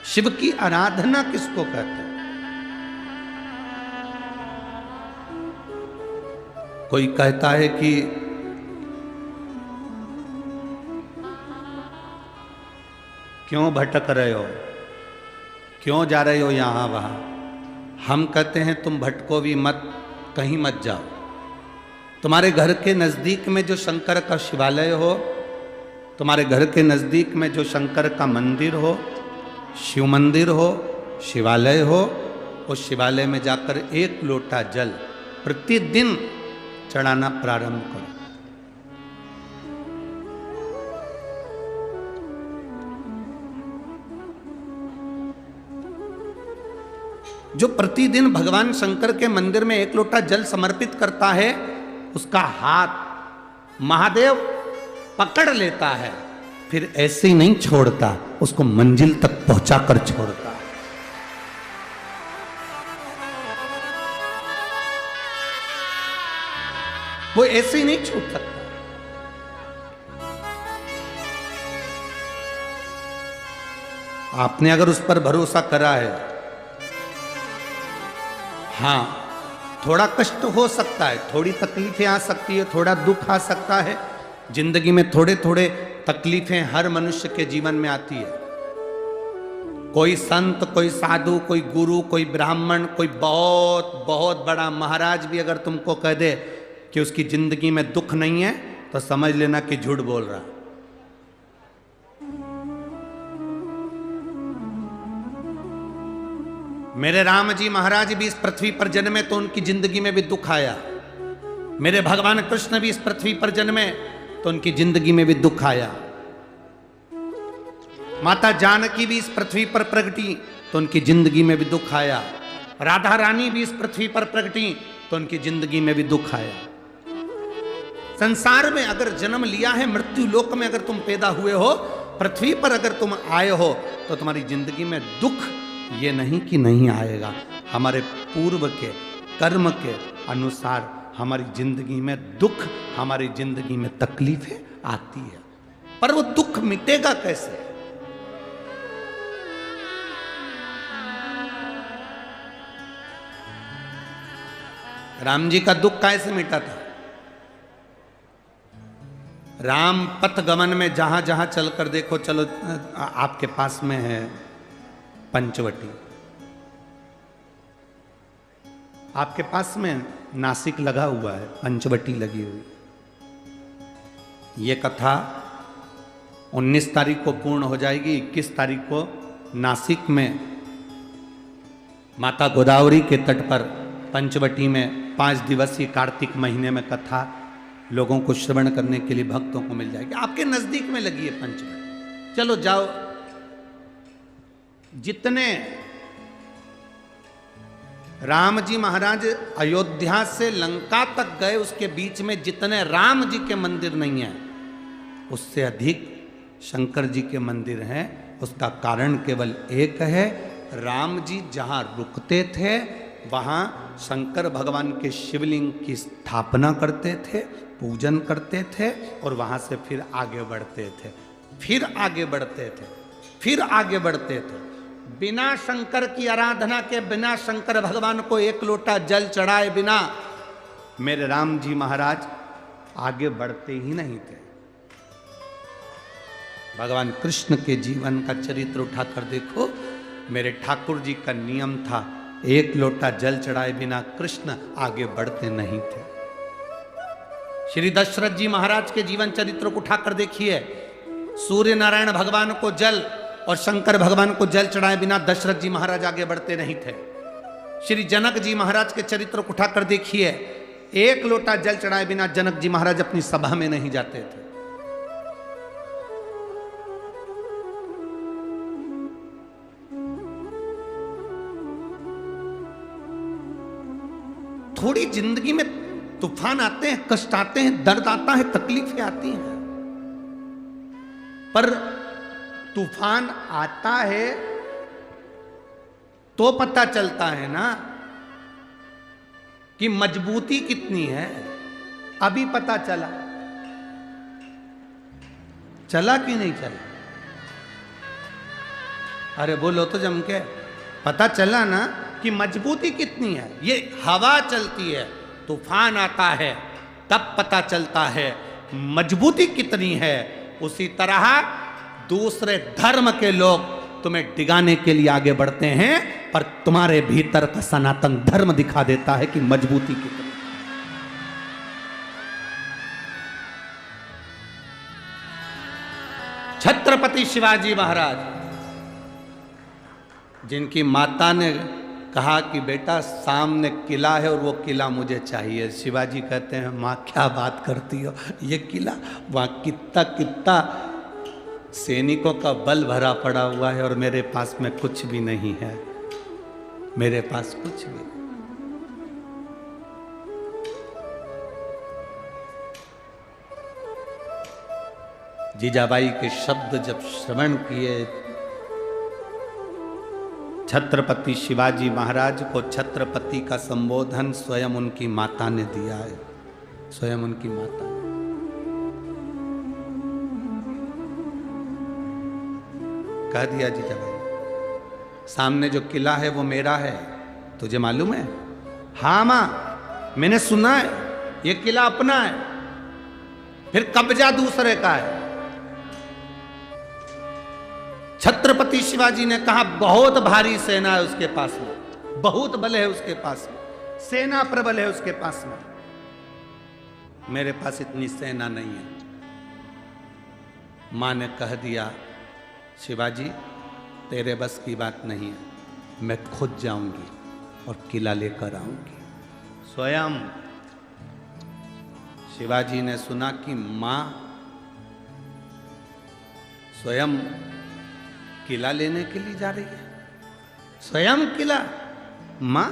शिव की आराधना किसको कहते हैं? कोई कहता है कि क्यों भटक रहे हो, क्यों जा रहे हो यहां वहां। हम कहते हैं तुम भटको भी मत, कहीं मत जाओ। तुम्हारे घर के नजदीक में जो शंकर का शिवालय हो, तुम्हारे घर के नजदीक में जो शंकर का मंदिर हो, शिव मंदिर हो, शिवालय हो, उस शिवालय में जाकर एक लोटा जल प्रतिदिन चढ़ाना प्रारंभ करो। जो प्रतिदिन भगवान शंकर के मंदिर में एक लोटा जल समर्पित करता है, उसका हाथ महादेव पकड़ लेता है, फिर ऐसे ही नहीं छोड़ता, उसको मंजिल तक पहुंचाकर छोड़ता है। वो ऐसे ही नहीं छूट सकता। आपने अगर उस पर भरोसा करा है, हां, थोड़ा कष्ट हो सकता है, थोड़ी तकलीफें आ सकती है, थोड़ा दुख आ सकता है। जिंदगी में थोड़े थोड़े तकलीफें हर मनुष्य के जीवन में आती है। कोई संत, कोई साधु, कोई गुरु, कोई ब्राह्मण, कोई बहुत बहुत बड़ा महाराज भी अगर तुमको कह दे कि उसकी जिंदगी में दुख नहीं है, तो समझ लेना कि झूठ बोल रहा। मेरे राम जी महाराज भी इस पृथ्वी पर जन्मे तो उनकी जिंदगी में भी दुख आया। मेरे भगवान कृष्ण भी इस पृथ्वी पर जन्मे तो उनकी जिंदगी में भी दुख आया। माता जानकी भी इस पृथ्वी पर प्रगटी तो उनकी जिंदगी में भी दुख आया। राधा रानी भी इस पृथ्वी पर प्रगटी तो उनकी जिंदगी में भी दुख आया। संसार में अगर जन्म लिया है, मृत्यु लोक में अगर तुम पैदा हुए हो, पृथ्वी पर अगर तुम आए हो, तो तुम्हारी जिंदगी में दुख ये नहीं कि नहीं आएगा। हमारे पूर्व के कर्म के अनुसार हमारी जिंदगी में दुख, हमारी जिंदगी में तकलीफें आती है, पर वो दुख मिटेगा कैसे? राम जी का दुख कैसे मिटा था? राम पथ गमन में जहां जहां चलकर देखो, चलो आपके पास में है पंचवटी, आपके पास में नासिक लगा हुआ है, पंचवटी लगी हुई। ये कथा 19 तारीख को पूर्ण हो जाएगी। 21 तारीख को नासिक में माता गोदावरी के तट पर पंचवटी में 5 दिवसीय कार्तिक महीने में कथा लोगों को श्रवण करने के लिए भक्तों को मिल जाएगी। आपके नजदीक में लगी है पंचवटी, चलो जाओ। जितने राम जी महाराज अयोध्या से लंका तक गए, उसके बीच में जितने राम जी के मंदिर नहीं है, उससे अधिक शंकर जी के मंदिर हैं। उसका कारण केवल एक है, राम जी जहां रुकते थे वहां शंकर भगवान के शिवलिंग की स्थापना करते थे, पूजन करते थे, और वहां से फिर आगे बढ़ते थे, फिर आगे बढ़ते थे, फिर आगे बढ़ते थे। बिना शंकर की आराधना के, बिना शंकर भगवान को एक लोटा जल चढ़ाए बिना मेरे राम जी महाराज आगे बढ़ते ही नहीं थे। भगवान कृष्ण के जीवन का चरित्र उठाकर देखो। मेरे ठाकुर जी का नियम था, एक लोटा जल चढ़ाए बिना कृष्ण आगे बढ़ते नहीं थे। श्री दशरथ जी महाराज के जीवन चरित्र को उठाकर देखिए। सूर्य नारायण भगवान को जल और शंकर भगवान को जल चढ़ाए बिना दशरथ जी महाराज आगे बढ़ते नहीं थे। श्री जनक जी महाराज के चरित्र को उठाकर देखिए। एक लोटा जल चढ़ाए बिना जनक जी महाराज अपनी सभा में नहीं जाते थे। थोड़ी जिंदगी में तूफान आते हैं, कष्ट आते हैं, दर्द आता है, तकलीफें आती हैं, पर तूफान आता है तो पता चलता है ना कि मजबूती कितनी है। अभी पता चला, चला कि नहीं चला? अरे बोलो तो जम के। पता चला ना कि मजबूती कितनी है। ये हवा चलती है, तूफान आता है, तब पता चलता है मजबूती कितनी है। उसी तरह दूसरे धर्म के लोग तुम्हें डिगाने के लिए आगे बढ़ते हैं, पर तुम्हारे भीतर का सनातन धर्म दिखा देता है कि मजबूती कितनी। छत्रपति शिवाजी महाराज, जिनकी माता ने कहा कि बेटा सामने किला है और वो किला मुझे चाहिए। शिवाजी कहते हैं माँ क्या बात करती हो, ये किला वहाँ कितना कितना सैनिकों का बल भरा पड़ा हुआ है और मेरे पास में कुछ भी नहीं है, मेरे पास कुछ भी नहीं। जीजाबाई के शब्द जब श्रवण किए, छत्रपति शिवाजी महाराज को छत्रपति का संबोधन स्वयं उनकी माता ने दिया है, स्वयं उनकी माता ने। कह दिया जीजाबाई, सामने जो किला है वो मेरा है, तुझे मालूम है? हाँ मां, मैंने सुना है ये किला अपना है, फिर कब्जा दूसरे का है। छत्रपति शिवाजी ने कहा बहुत भारी सेना है उसके पास में, बहुत बल है उसके पास में, सेना प्रबल है उसके पास में, मेरे पास इतनी सेना नहीं है। मां ने कह दिया शिवाजी तेरे बस की बात नहीं है, मैं खुद जाऊंगी और किला लेकर आऊंगी। स्वयं शिवाजी ने सुना कि मां स्वयं किला लेने के लिए जा रही है, स्वयं किला। मां